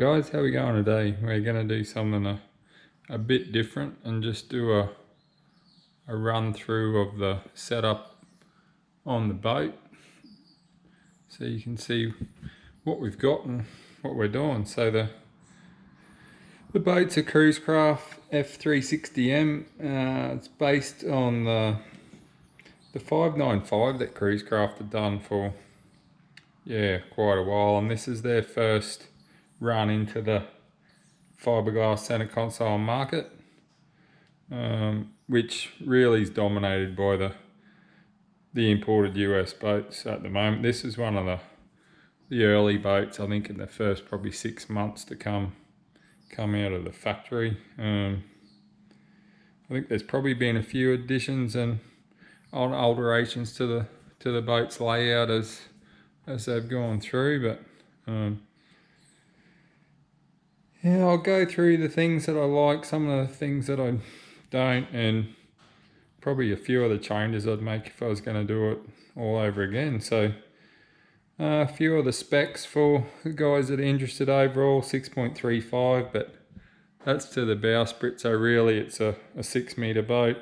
guys, how we going today? We're going to do something a bit different and just do a run through of the setup on the boat so you can see what we've got and what we're doing. So the boat's a CRAFT F360M. It's based on the 595 that CRAFT had done for quite a while, and this is their first run into the fiberglass center console market, which really is dominated by the imported US boats at the moment. This is one of the early boats, I think, in the first probably 6 months to come out of the factory. I think there's probably been a few additions and alterations to the boat's layout as they've gone through, but I'll go through the things that I like, some of the things that I don't, and probably a few of the changes I'd make if I was going to do it all over again. So a few of the specs for the guys that are interested: overall 6.35, but that's to the bowsprit, so really it's a 6 metre boat.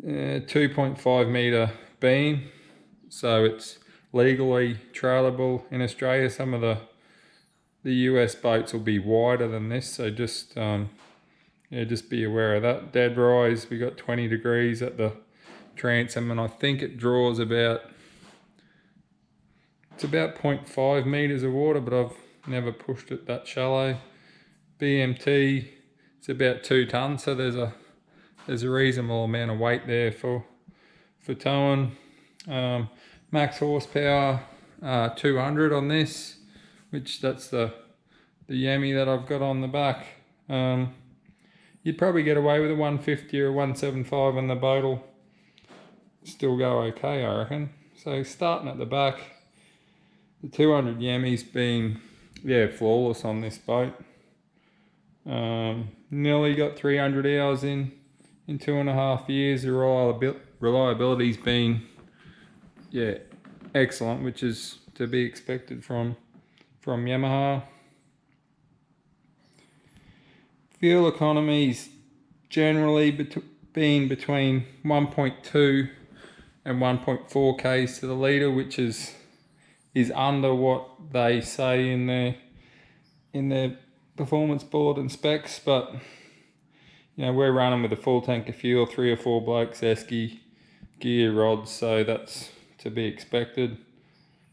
2.5 metre beam, so it's legally trailable in Australia. Some of the US boats will be wider than this, so just be aware of that. Dead rise, we got 20 degrees at the transom, and I think it draws about 0.5 meters of water, but I've never pushed it that shallow. BMT, it's about 2 tons, so there's a reasonable amount of weight there for towing. Max horsepower 200 on this, which that's the Yami that I've got on the back. You'd probably get away with a 150 or 175, and the boat will still go okay, I reckon. So starting at the back, the 200 Yami's been flawless on this boat. Nearly got 300 hours in 2.5 years. The reliability's been excellent, which is to be expected from Yamaha. Fuel economy's generally been between 1.2 and 1.4 k's to the litre, which is under what they say in their performance board and specs, but we're running with a full tank of fuel, 3 or 4 blokes, esky, gear, rods, so that's to be expected.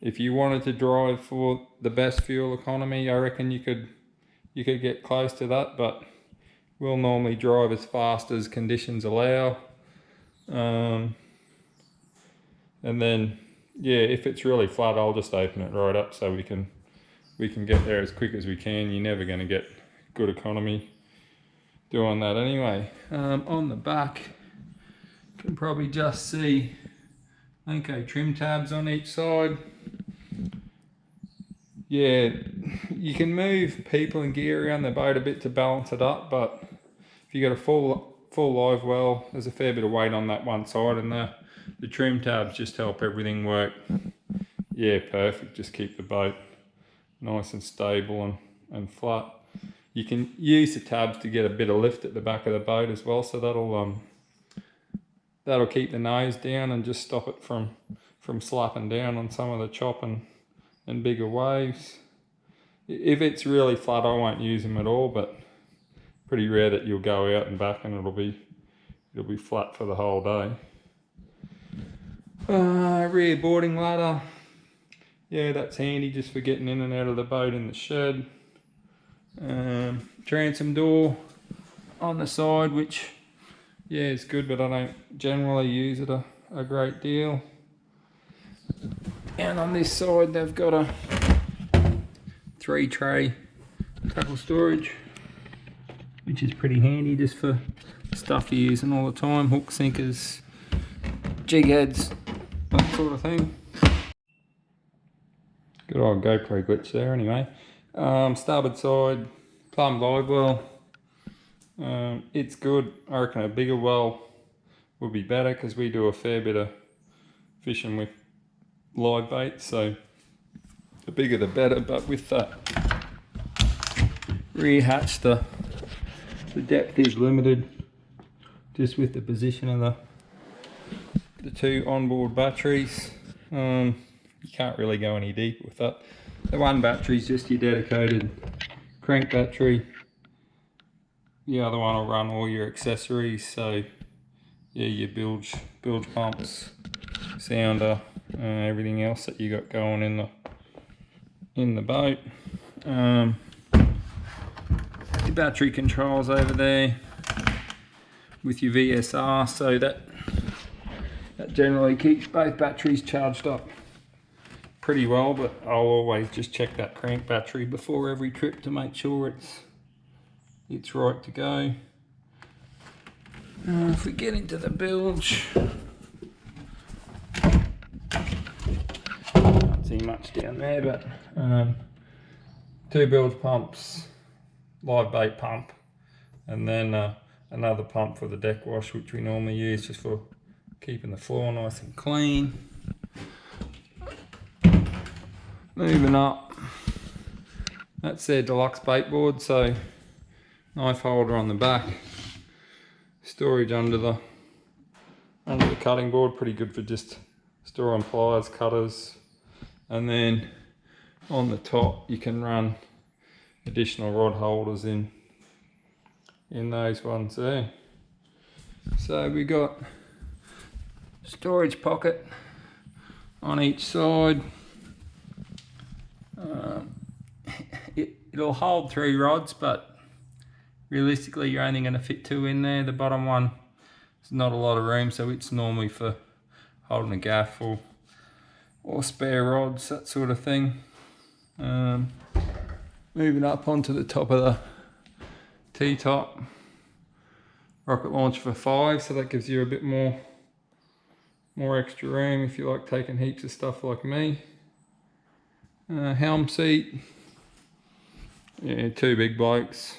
If you wanted to drive for the best fuel economy, I reckon you could get close to that, but we'll normally drive as fast as conditions allow. And then if it's really flat, I'll just open it right up so we can get there as quick as we can. You're never going to get good economy doing that anyway. On the back, you can probably just see trim tabs on each side. You can move people and gear around the boat a bit to balance it up, but if you got a full Livewell, there's a fair bit of weight on that one side, and the trim tabs just help everything work perfect. Just keep the boat nice and stable and flat. You can use the tabs to get a bit of lift at the back of the boat as well, so that'll keep the nose down and just stop it from slapping down on some of the chop and bigger waves. If it's really flat, I won't use them at all, but pretty rare that you'll go out and back and it'll be flat for the whole day. Rear boarding ladder, that's handy just for getting in and out of the boat in the shed. Transom door on the side, which is good, but I don't generally use it a great deal. And on this side, they've got a 3-tray tackle storage, which is pretty handy just for stuff you're using all the time: hook, sinkers, jig heads, that sort of thing. Good old GoPro glitch there anyway. Starboard side, plumbed Livewell. It's good. I reckon a bigger well would be better because we do a fair bit of fishing with live bait, so the bigger the better. But with that rear hatch, the depth is limited just with the position of the two onboard batteries. You can't really go any deeper with that. The one battery is just your dedicated crank battery. The other one will run all your accessories, so yeah, your bilge pumps, sounder, everything else that you got going in the boat. Your battery controls over there with your VSR, so that generally keeps both batteries charged up pretty well, but I'll always just check that crank battery before every trip to make sure it's right to go. If we get into the bilge, can't see much down there, but two bilge pumps, live bait pump, and then another pump for the deck wash, which we normally use just for keeping the floor nice and clean. Moving up, that's their deluxe bait board, so knife holder on the back, storage under the cutting board, pretty good for just storing pliers, cutters, and then on the top you can run additional rod holders in those ones there. So we got storage pocket on each side. It'll hold 3 rods, but realistically you're only going to fit 2 in there. The bottom one is not a lot of room, so it's normally for holding a gaff or spare rods, that sort of thing. Moving up onto the top of the T-top, rocket launcher for 5, so that gives you a bit more extra room if you like taking heaps of stuff like me. Helm seat, yeah, 2 big blokes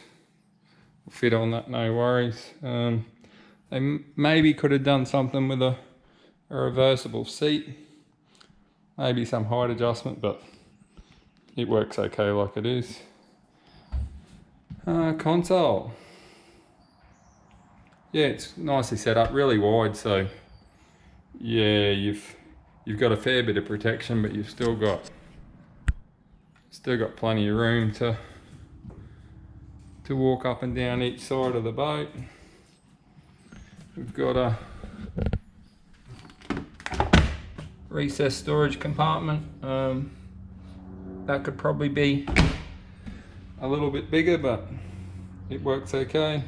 will fit on that, no worries. They maybe could have done something with a reversible seat, maybe some height adjustment, but it works okay like it is. Console, yeah, it's nicely set up, really wide, so yeah, you've got a fair bit of protection, but you've still got plenty of room to walk up and down each side of the boat. We've got a recessed storage compartment. That could probably be a little bit bigger, but it works okay.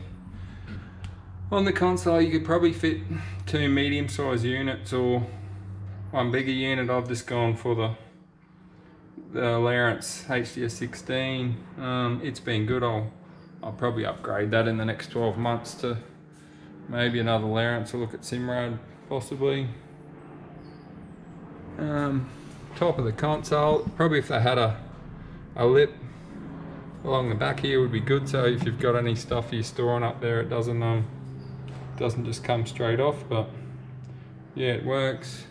On the console you could probably fit 2 medium-sized units or 1 bigger unit. I've just gone for the Lowrance HDS16. It's been good. I'll probably upgrade that in the next 12 months to maybe another Lowrance, or look at Simrad possibly. Top of the console, probably if they had a lip along the back here would be good, so if you've got any stuff you're storing up there, it doesn't just come straight off. But yeah, it works.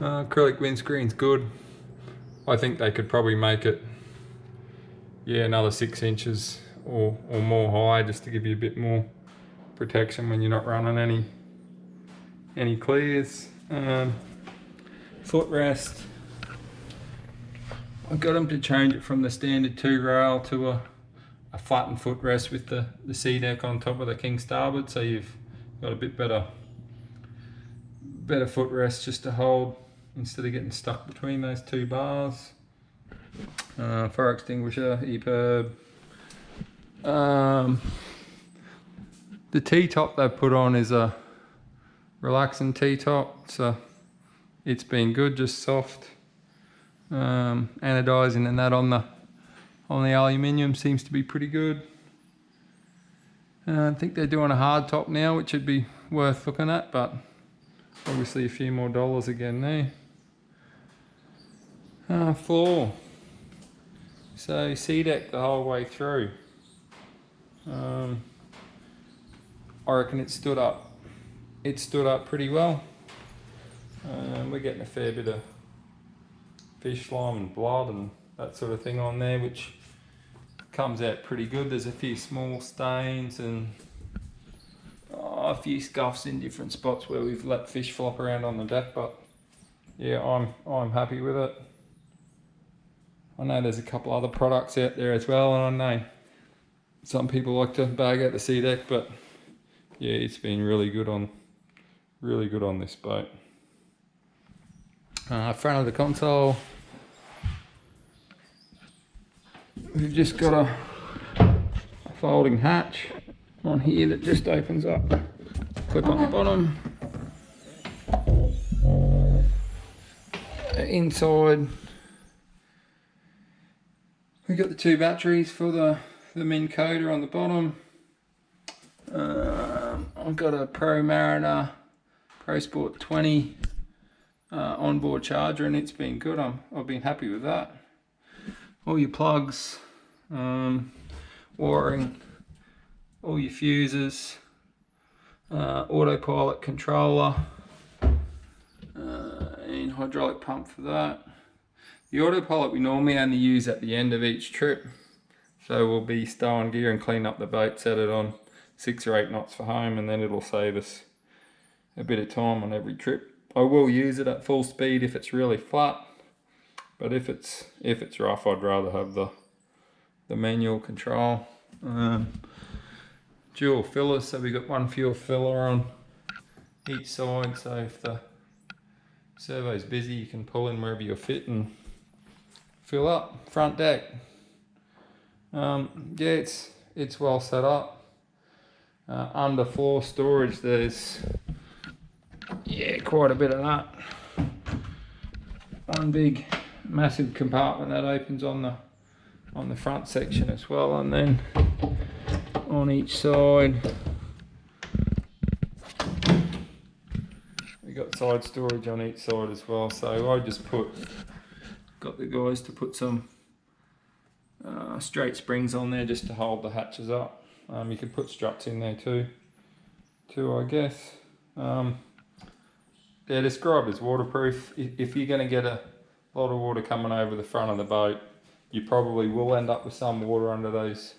Acrylic windscreen's good. I think they could probably make it, yeah, another 6 inches or more high, just to give you a bit more protection when you're not running any clears. Footrest, I got them to change it from the standard 2 rail to a flattened footrest with the sea deck on top of the king starboard, so you've got a bit better footrest just to hold instead of getting stuck between those 2 bars. Fire extinguisher, EPIRB. The T-top they put on is a relaxing T-top, so it's been good, just soft. Anodizing and that on the aluminium seems to be pretty good. I think they're doing a hard top now, which would be worth looking at, but obviously a few more dollars again there. Floor, so sea deck the whole way through. I reckon it stood up pretty well. We're getting a fair bit of fish slime and blood and that sort of thing on there, which comes out pretty good. There's a few small stains and a few scuffs in different spots where we've let fish flop around on the deck, but yeah, I'm happy with it. I know there's a couple other products out there as well, and I know some people like to bag out the sea deck, but yeah, it's been really good on this boat. Front of the console, we've just got a folding hatch on here that just opens up. Clip on the bottom. Inside, we've got the 2 batteries for the Minn Kota on the bottom. I've got a Pro Mariner Pro Sport 20 onboard charger, and it's been good. I've been happy with that. All your plugs, wiring, all your fuses, autopilot controller, and hydraulic pump for that. The autopilot we normally only use at the end of each trip, so we'll be stowing gear and clean up the boat, set it on 6 or 8 knots for home, and then it'll save us a bit of time on every trip. I will use it at full speed if it's really flat, but if it's rough, I'd rather have the manual control. Dual fillers, so we got 1 fuel filler on each side, so if the servo's busy, you can pull in wherever you're fit and fill up. Front deck, yeah, it's well set up. Under floor storage, there's quite a bit of that. One big massive compartment that opens on the front section as well, and then on each side we got side storage on each side as well. So I just got the guys to put some straight springs on there just to hold the hatches up. You can put struts in there too I guess. Yeah, described as waterproof. If you're going to get a lot of water coming over the front of the boat, you probably will end up with some water under those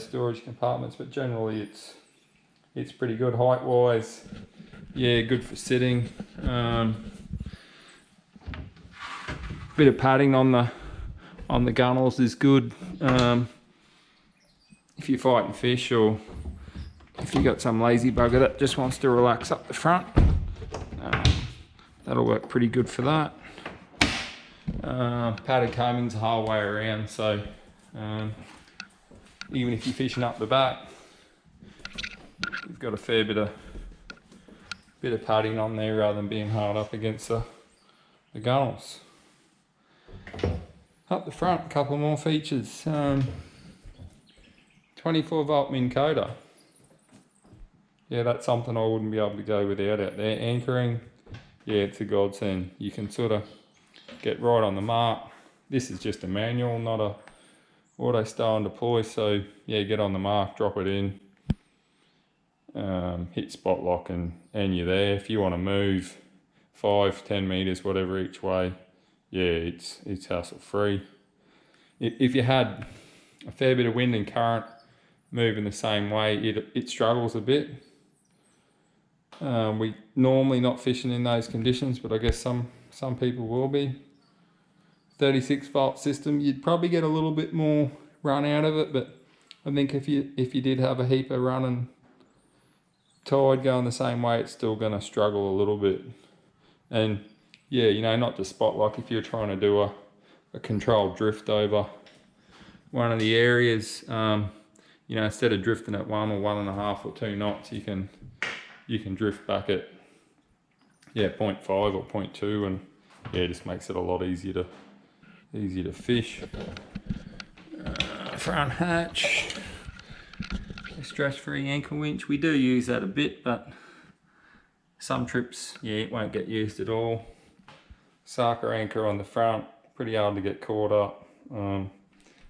storage compartments, but generally it's pretty good height wise. Yeah, good for sitting. Bit of padding on the gunnels is good. If you're fighting fish, or if you got some lazy bugger that just wants to relax up the front, that'll work pretty good for that. Padded coaming's the whole way around, so even if you're fishing up the back, you've got a fair bit of padding on there rather than being hard up against the gunnels. Up the front, a couple more features. 24 volt Minn Kota. Yeah, that's something I wouldn't be able to go without out there. Anchoring, yeah, it's a godsend. You can sort of get right on the mark. This is just a manual, not a auto stow and deploy. So yeah, get on the mark, drop it in, hit spot lock, and you're there. If you want to move 5-10 meters, whatever each way, yeah, it's hassle free. If you had a fair bit of wind and current moving the same way, it struggles a bit. We normally not fishing in those conditions, but I guess some people will be. 36 volt system, you'd probably get a little bit more run out of it, but I think if you did have a heap of run and tide going the same way, it's still going to struggle a little bit. And yeah, you know, not just spot lock, if you're trying to do a controlled drift over one of the areas, you know, instead of drifting at 1 or 1.5 or 2 knots, you can drift back at 0.5 or 0.2, and yeah, it just makes it a lot easier to fish. Front hatch, a stress-free ankle winch. We do use that a bit, but some trips, yeah, it won't get used at all. Sarker anchor on the front, pretty hard to get caught up.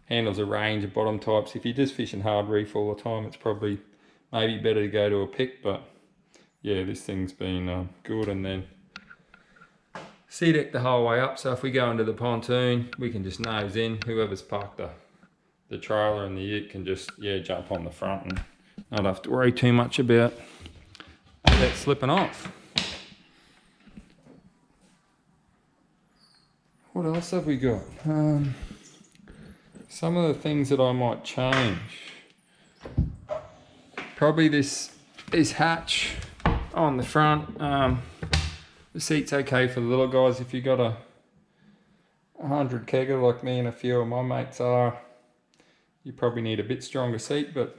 Handles a range of bottom types. If you're just fishing hard reef all the time, it's probably maybe better to go to a pick, but yeah, this thing's been good. And then sea deck the whole way up, so if we go into the pontoon, we can just nose in. Whoever's parked the the trailer and the ute can just, yeah, jump on the front and not have to worry too much about that slipping off. What else have we got? Some of the things that I might change. Probably this hatch on the front. The seat's okay for the little guys. If you got a 100 kegger like me and a few of my mates are, you probably need a bit stronger seat, but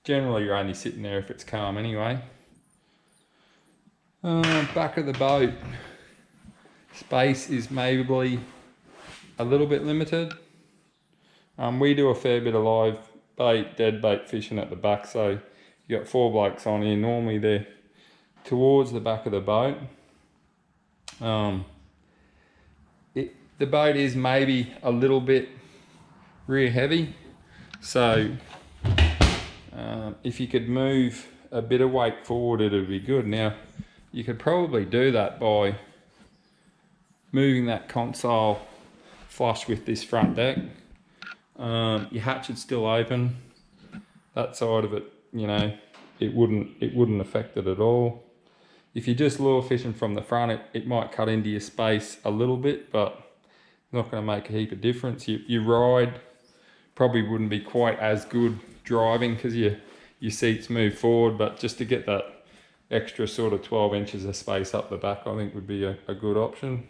generally you're only sitting there if it's calm anyway. Back of the boat. Space is maybe a little bit limited. We do a fair bit of live bait, dead bait fishing at the back, so you got 4 blokes on here. Normally they're towards the back of the boat. The boat is maybe a little bit rear heavy, so if you could move a bit of weight forward, it'd be good. Now, you could probably do that by moving that console flush with this front deck. Your hatch is still open. That side of it, you know, it wouldn't affect it at all. If you're just lure fishing from the front, it might cut into your space a little bit, but it's not going to make a heap of difference. Your ride probably wouldn't be quite as good driving because your seats move forward, but just to get that extra sort of 12 inches of space up the back, I think would be a good option.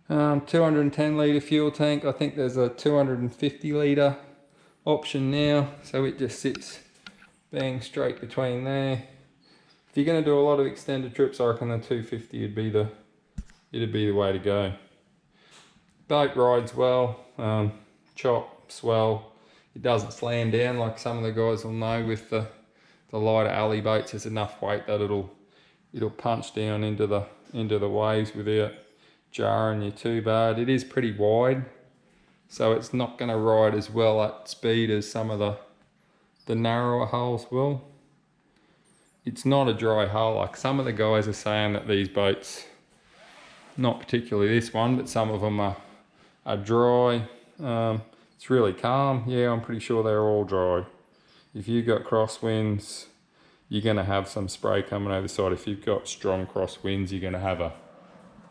210 litre fuel tank. I think there's a 250 litre option now, so it just sits bang straight between there. If you're going to do a lot of extended trips, I reckon the 250 it'd be the way to go. Boat rides well, chops well. It doesn't slam down like some of the guys will know with the lighter alley boats. There's enough weight that it'll punch down into the waves without jarring you too bad. It is pretty wide, so it's not going to ride as well at speed as some of the narrower hulls will. It's not a dry hull. Like some of the guys are saying that these boats, not particularly this one, but some of them are dry. It's really calm. Yeah, I'm pretty sure they're all dry. If you've got crosswinds, you're going to have some spray coming over the side. If you've got strong crosswinds, you're going to have a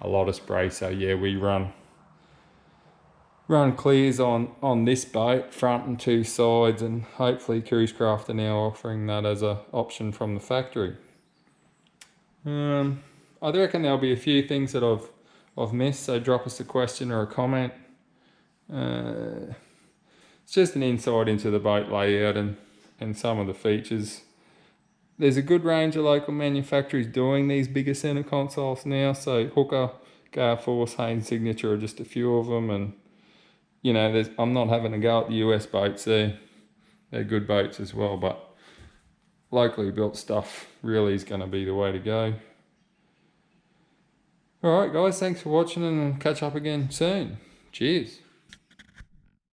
lot of spray. So yeah, we run clears on this boat, front and 2 sides, and hopefully CRAFT are now offering that as an option from the factory. I reckon there'll be a few things that I've missed, so drop us a question or a comment. It's just an insight into the boat layout and some of the features. There's a good range of local manufacturers doing these bigger center consoles now, so Hooker, Gale Force, Haynes Signature are just a few of them, and you know, I'm not having a go at the US boats. They're good boats as well, but locally built stuff really is going to be the way to go. All right, guys, thanks for watching, and catch up again soon. Cheers.